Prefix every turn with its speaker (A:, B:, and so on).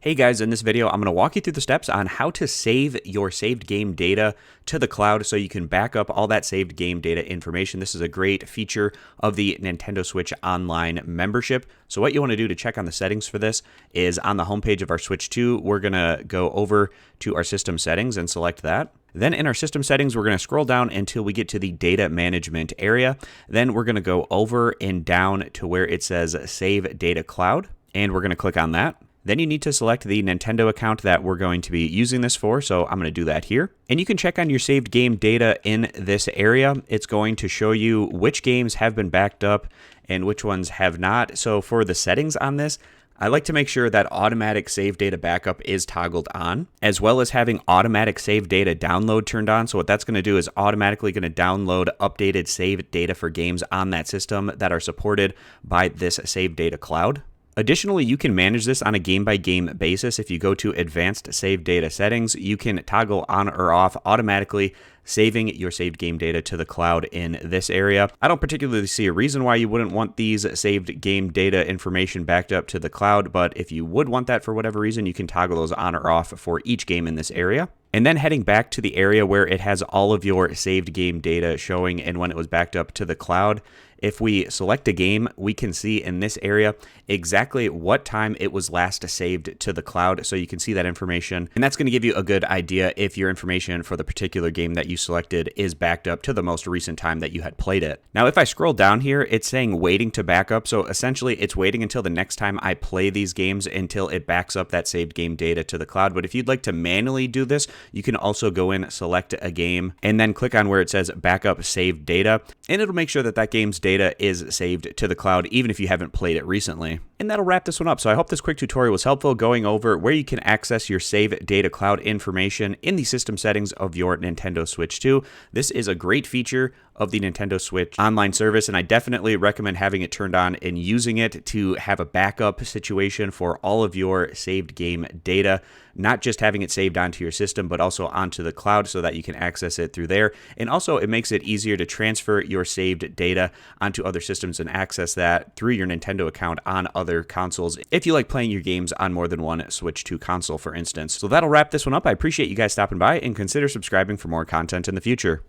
A: Hey guys, in this video, I'm going to walk you through the steps on how to save your saved game data to the cloud so you can back up all that saved game data information. This is a great feature of the Nintendo Switch Online membership. So what you want to do to check on the settings for this is on the homepage of our Switch 2, we're going to go over to our system settings and select that. Then in our system settings, we're going to scroll down until we get to the data management area. Then we're going to go over and down to where it says Save Data Cloud, and we're going to click on that. Then you need to select the Nintendo account that we're going to be using this for, so I'm going to do that here. And you can check on your saved game data in this area. It's going to show you which games have been backed up and which ones have not. So for the settings on this, I like to make sure that automatic save data backup is toggled on, as well as having automatic save data download turned on. So what that's going to do is automatically going to download updated save data for games on that system that are supported by this save data cloud. Additionally, you can manage this on a game-by-game basis. If you go to Advanced Save Data Settings, you can toggle on or off automatically saving your saved game data to the cloud in this area. I don't particularly see a reason why you wouldn't want these saved game data information backed up to the cloud, but if you would want that for whatever reason, you can toggle those on or off for each game in this area. And then heading back to the area where it has all of your saved game data showing and when it was backed up to the cloud, if we select a game, we can see in this area exactly what time it was last saved to the cloud. So you can see that information, and that's going to give you a good idea if your information for the particular game that you selected is backed up to the most recent time that you had played it. Now, if I scroll down here, it's saying waiting to back up. So essentially it's waiting until the next time I play these games until it backs up that saved game data to the cloud. But if you'd like to manually do this, you can also go in, select a game, and then click on where it says backup saved data, and it'll make sure that that game's data is saved to the cloud even if you haven't played it recently. And that'll wrap this one up. So I hope this quick tutorial was helpful, going over where you can access your save data cloud information in the system settings of your Nintendo Switch 2. This is a great feature of the Nintendo Switch Online service, and I definitely recommend having it turned on and using it to have a backup situation for all of your saved game data, not just having it saved onto your system, but also onto the cloud so that you can access it through there. And also it makes it easier to transfer your saved data onto other systems and access that through your Nintendo account on other consoles if you like playing your games on more than one Switch 2 console, for instance. So that'll wrap this one up. I appreciate you guys stopping by, and consider subscribing for more content in the future.